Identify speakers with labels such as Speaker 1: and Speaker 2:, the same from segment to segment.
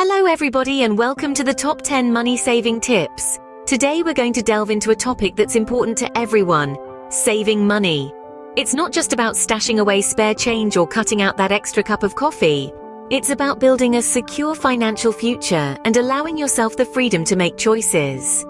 Speaker 1: Hello everybody and welcome to the top 10 money saving tips. Today we're going to delve into a topic that's important to everyone: saving money. It's not just about stashing away spare change or cutting out that extra cup of coffee. It's about building a secure financial future and allowing yourself the freedom to make choices.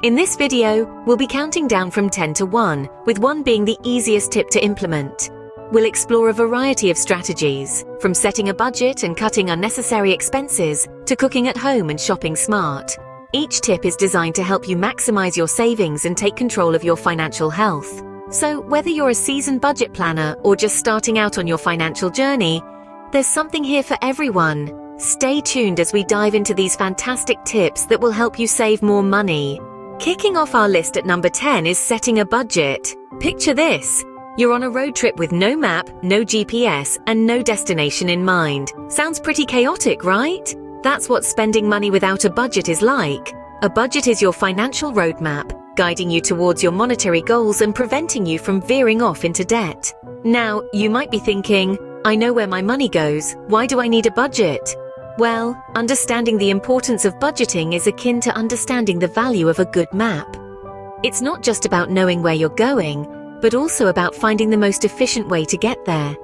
Speaker 1: In this video, we'll be counting down from 10 to 1, with 1 being the easiest tip to implement. We'll explore a variety of strategies, from setting a budget and cutting unnecessary expenses to cooking at home and shopping smart. Each tip is designed to help you maximize your savings and take control of your financial health. So whether you're a seasoned budget planner or just starting out on your financial journey, there's something here for everyone. Stay tuned as we dive into these fantastic tips that will help you save more money. Kicking off our list at number 10 is setting a budget. Picture this. You're on a road trip with no map, no GPS, and no destination in mind. Sounds pretty chaotic, right? That's what spending money without a budget is like. A budget is your financial roadmap, guiding you towards your monetary goals and preventing you from veering off into debt. Now, you might be thinking, I know where my money goes. Why do I need a budget? Well, understanding the importance of budgeting is akin to understanding the value of a good map. It's not just about knowing where you're going, but also about finding the most efficient way to get there.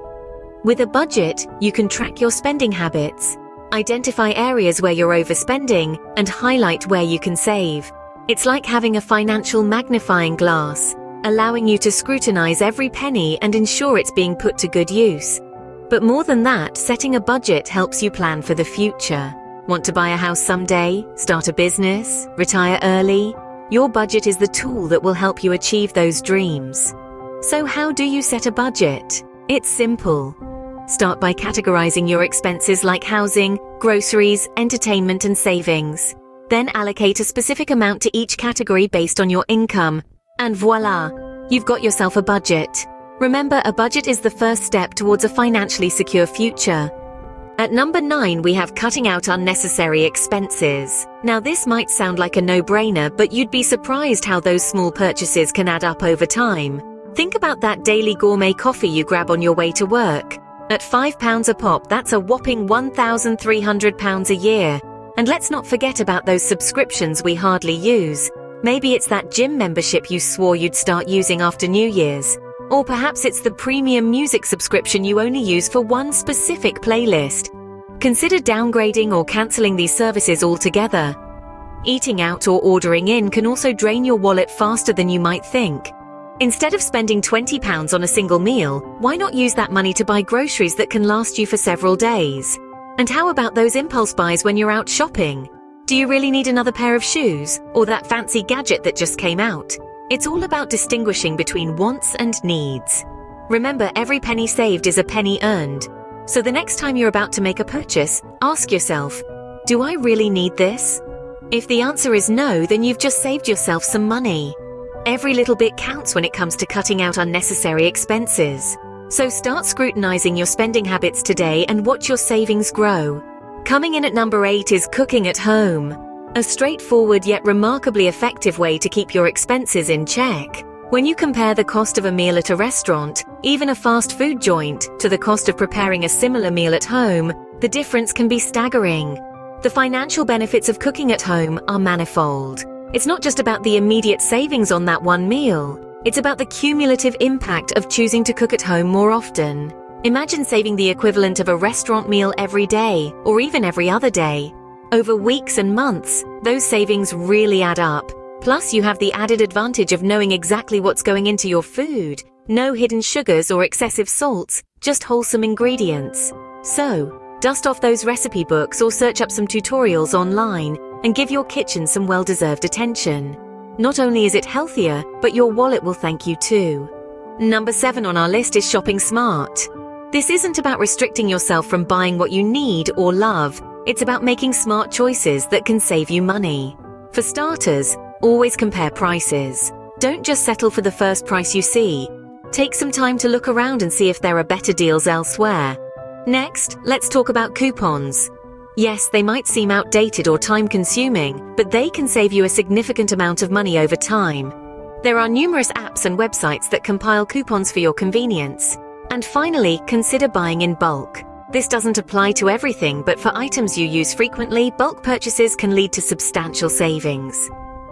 Speaker 1: With a budget, you can track your spending habits, identify areas where you're overspending, and highlight where you can save. It's like having a financial magnifying glass, allowing you to scrutinize every penny and ensure it's being put to good use. But more than that, setting a budget helps you plan for the future. Want to buy a house someday? Start a business? Retire early? Your budget is the tool that will help you achieve those dreams. So how do you set a budget? It's simple. Start by categorizing your expenses like housing, groceries, entertainment, and savings. Then allocate a specific amount to each category based on your income. And voila, you've got yourself a budget. Remember, a budget is the first step towards a financially secure future. At number 9, we have cutting out unnecessary expenses. Now this might sound like a no-brainer, but you'd be surprised how those small purchases can add up over time. Think about that daily gourmet coffee you grab on your way to work. At £5 a pop, that's a whopping £1,300 a year. And let's not forget about those subscriptions we hardly use. Maybe it's that gym membership you swore you'd start using after New Year's. Or perhaps it's the premium music subscription you only use for one specific playlist. Consider downgrading or cancelling these services altogether. Eating out or ordering in can also drain your wallet faster than you might think. Instead of spending £20 on a single meal, why not use that money to buy groceries that can last you for several days? And how about those impulse buys when you're out shopping? Do you really need another pair of shoes? Or that fancy gadget that just came out? It's all about distinguishing between wants and needs. Remember, every penny saved is a penny earned. So the next time you're about to make a purchase, ask yourself, do I really need this? If the answer is no, then you've just saved yourself some money. Every little bit counts when it comes to cutting out unnecessary expenses. So start scrutinizing your spending habits today and watch your savings grow. Coming in at number 8 is cooking at home. A straightforward yet remarkably effective way to keep your expenses in check. When you compare the cost of a meal at a restaurant, even a fast food joint, to the cost of preparing a similar meal at home, the difference can be staggering. The financial benefits of cooking at home are manifold. It's not just about the immediate savings on that one meal. It's about the cumulative impact of choosing to cook at home more often. Imagine saving the equivalent of a restaurant meal every day, or even every other day. Over weeks and months, those savings really add up. Plus, you have the added advantage of knowing exactly what's going into your food. No hidden sugars or excessive salts, just wholesome ingredients. So, dust off those recipe books or search up some tutorials online and give your kitchen some well-deserved attention. Not only is it healthier, but your wallet will thank you too. Number 7 on our list is shopping smart. This isn't about restricting yourself from buying what you need or love. It's about making smart choices that can save you money. For starters, always compare prices. Don't just settle for the first price you see. Take some time to look around and see if there are better deals elsewhere. Next, let's talk about coupons. Yes, they might seem outdated or time-consuming, but they can save you a significant amount of money over time. There are numerous apps and websites that compile coupons for your convenience. And finally, consider buying in bulk. This doesn't apply to everything, but for items you use frequently, bulk purchases can lead to substantial savings.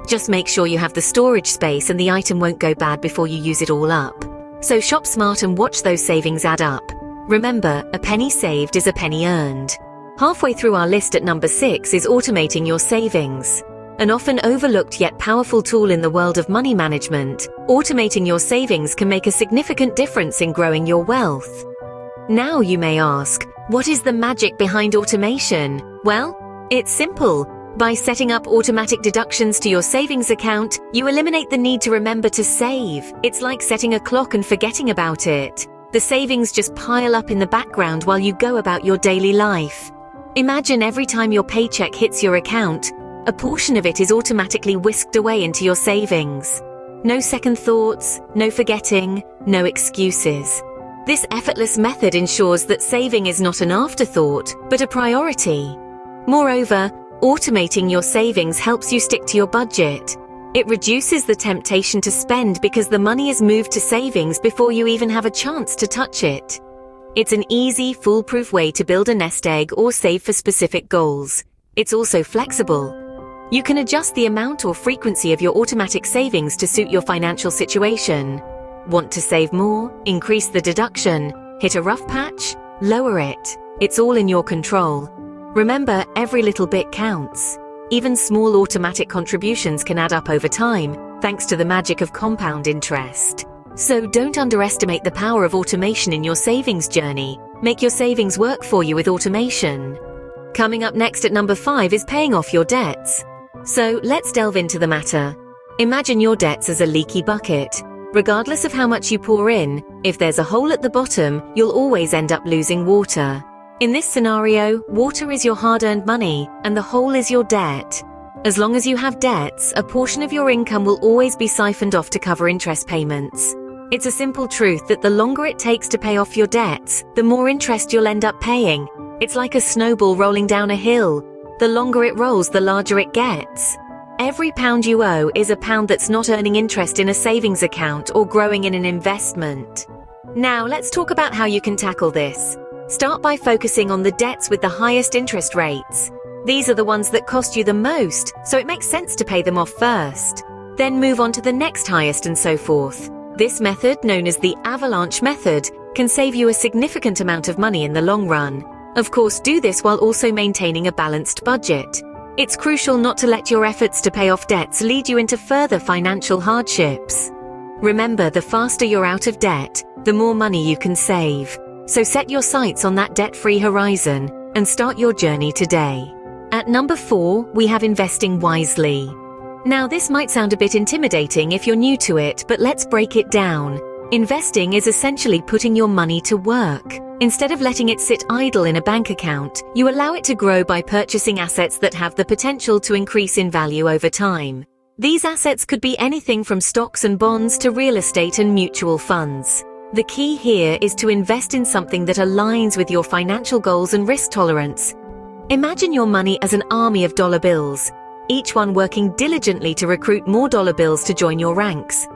Speaker 1: Just make sure you have the storage space and the item won't go bad before you use it all up. So shop smart and watch those savings add up. Remember, a penny saved is a penny earned. Halfway through our list at number 6 is automating your savings. An often overlooked yet powerful tool in the world of money management, automating your savings can make a significant difference in growing your wealth. Now you may ask, what is the magic behind automation? Well, it's simple. By setting up automatic deductions to your savings account, you eliminate the need to remember to save. It's like setting a clock and forgetting about it. The savings just pile up in the background while you go about your daily life. Imagine every time your paycheck hits your account, a portion of it is automatically whisked away into your savings. No second thoughts, no forgetting, no excuses. This effortless method ensures that saving is not an afterthought, but a priority. Moreover, automating your savings helps you stick to your budget. It reduces the temptation to spend because the money is moved to savings before you even have a chance to touch it. It's an easy, foolproof way to build a nest egg or save for specific goals. It's also flexible. You can adjust the amount or frequency of your automatic savings to suit your financial situation. Want to save more? Increase the deduction. Hit a rough patch? Lower it. It's all in your control. Remember, every little bit counts. Even small automatic contributions can add up over time, thanks to the magic of compound interest. So don't underestimate the power of automation in your savings journey. Make your savings work for you with automation. Coming up next at number 5 is paying off your debts. So let's delve into the matter. Imagine your debts as a leaky bucket. Regardless of how much you pour in, if there's a hole at the bottom, you'll always end up losing water. In this scenario, water is your hard-earned money, and the hole is your debt. As long as you have debts, a portion of your income will always be siphoned off to cover interest payments. It's a simple truth that the longer it takes to pay off your debts, the more interest you'll end up paying. It's like a snowball rolling down a hill. The longer it rolls, the larger it gets. Every pound you owe is a pound that's not earning interest in a savings account or growing in an investment. Now, let's talk about how you can tackle this. Start by focusing on the debts with the highest interest rates. These are the ones that cost you the most, so it makes sense to pay them off first. Then move on to the next highest and so forth. This method, known as the avalanche method, can save you a significant amount of money in the long run. Of course, do this while also maintaining a balanced budget. It's crucial not to let your efforts to pay off debts lead you into further financial hardships. Remember, the faster you're out of debt, the more money you can save. So set your sights on that debt-free horizon and start your journey today. At number 4, we have investing wisely. Now, this might sound a bit intimidating if you're new to it, but let's break it down. Investing is essentially putting your money to work. Instead of letting it sit idle in a bank account, you allow it to grow by purchasing assets that have the potential to increase in value over time. These assets could be anything from stocks and bonds to real estate and mutual funds. The key here is to invest in something that aligns with your financial goals and risk tolerance. Imagine your money as an army of dollar bills, each one working diligently to recruit more dollar bills to join your ranks.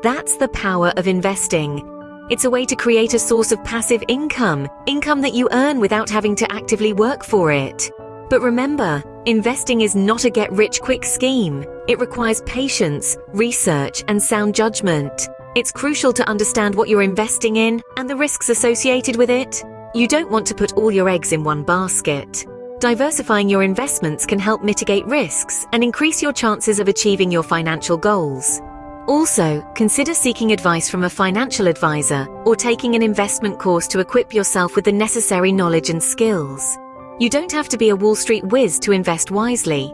Speaker 1: That's the power of investing. It's a way to create a source of passive income that you earn without having to actively work for it. But remember, investing is not a get-rich-quick scheme. It requires patience, research, and sound judgment. It's crucial to understand what you're investing in and the risks associated with it. You don't want to put all your eggs in one basket. Diversifying your investments can help mitigate risks and increase your chances of achieving your financial goals. Also, consider seeking advice from a financial advisor or taking an investment course to equip yourself with the necessary knowledge and skills. You don't have to be a Wall Street whiz to invest wisely.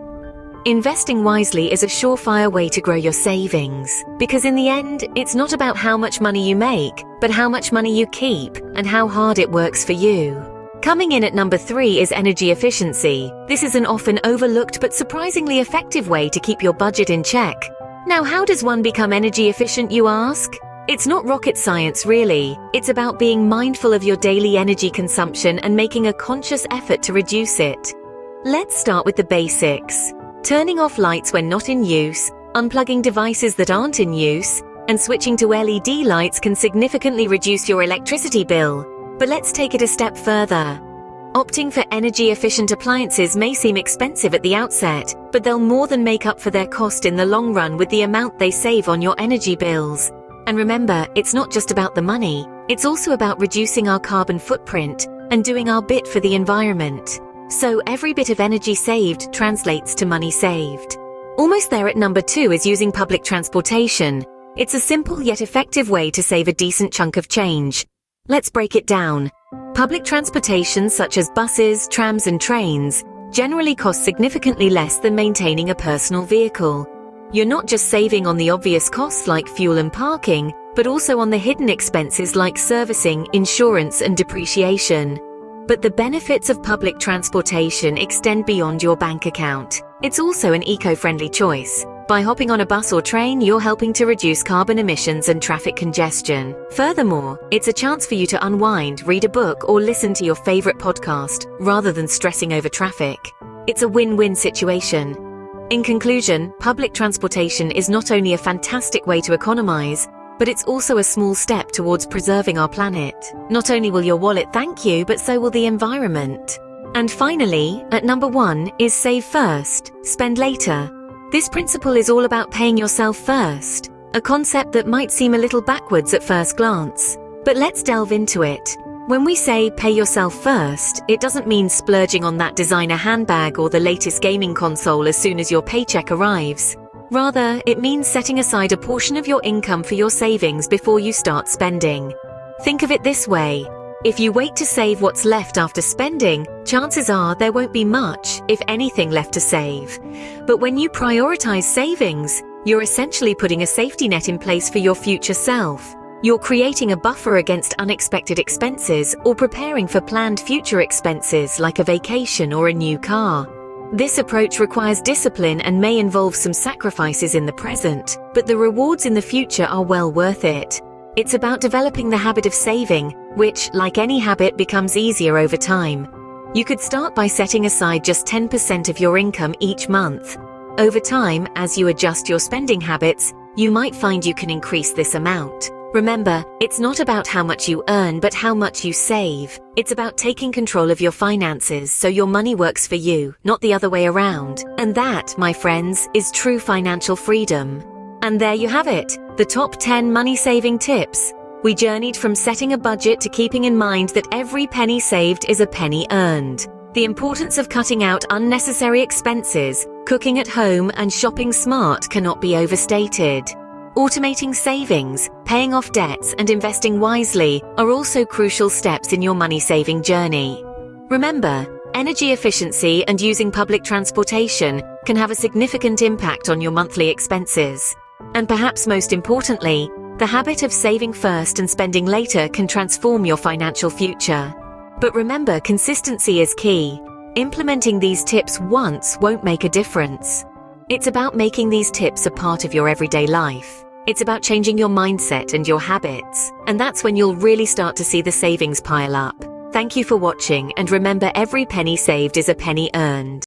Speaker 1: Investing wisely is a surefire way to grow your savings, because in the end, it's not about how much money you make, but how much money you keep and how hard it works for you. Coming in at number 3 is energy efficiency. This is an often overlooked but surprisingly effective way to keep your budget in check. Now, how does one become energy efficient, you ask? It's not rocket science, really. It's about being mindful of your daily energy consumption and making a conscious effort to reduce it. Let's start with the basics. Turning off lights when not in use, unplugging devices that aren't in use, and switching to LED lights can significantly reduce your electricity bill. But let's take it a step further. Opting for energy-efficient appliances may seem expensive at the outset, but they'll more than make up for their cost in the long run with the amount they save on your energy bills. And remember, it's not just about the money, it's also about reducing our carbon footprint and doing our bit for the environment. So every bit of energy saved translates to money saved. Almost there at number 2 is using public transportation. It's a simple yet effective way to save a decent chunk of change. Let's break it down. Public transportation such as buses, trams and trains generally cost significantly less than maintaining a personal vehicle. You're not just saving on the obvious costs like fuel and parking, but also on the hidden expenses like servicing, insurance and depreciation. But the benefits of public transportation extend beyond your bank account. It's also an eco-friendly choice. By hopping on a bus or train, you're helping to reduce carbon emissions and traffic congestion. Furthermore, it's a chance for you to unwind, read a book, or listen to your favorite podcast, rather than stressing over traffic. It's a win-win situation. In conclusion, public transportation is not only a fantastic way to economize, but it's also a small step towards preserving our planet. Not only will your wallet thank you, but so will the environment. And finally, at number 1 is save first, spend later. This principle is all about paying yourself first, a concept that might seem a little backwards at first glance. But let's delve into it. When we say pay yourself first, it doesn't mean splurging on that designer handbag or the latest gaming console as soon as your paycheck arrives. Rather, it means setting aside a portion of your income for your savings before you start spending. Think of it this way. If you wait to save what's left after spending, chances are there won't be much, if anything, left to save. But when you prioritize savings, you're essentially putting a safety net in place for your future self. You're creating a buffer against unexpected expenses or preparing for planned future expenses like a vacation or a new car. This approach requires discipline and may involve some sacrifices in the present, but the rewards in the future are well worth it. It's about developing the habit of saving, which, like any habit, becomes easier over time. You could start by setting aside just 10% of your income each month. Over time, as you adjust your spending habits, you might find you can increase this amount. Remember, it's not about how much you earn, but how much you save. It's about taking control of your finances so your money works for you, not the other way around. And that, my friends, is true financial freedom. And there you have it, the top 10 money-saving tips. We journeyed from setting a budget to keeping in mind that every penny saved is a penny earned. The importance of cutting out unnecessary expenses, cooking at home, and shopping smart cannot be overstated. Automating savings, paying off debts, and investing wisely are also crucial steps in your money-saving journey. Remember, energy efficiency and using public transportation can have a significant impact on your monthly expenses. And perhaps most importantly, the habit of saving first and spending later can transform your financial future. But remember, consistency is key. Implementing these tips once won't make a difference. It's about making these tips a part of your everyday life. It's about changing your mindset and your habits. And that's when you'll really start to see the savings pile up. Thank you for watching, and remember, every penny saved is a penny earned.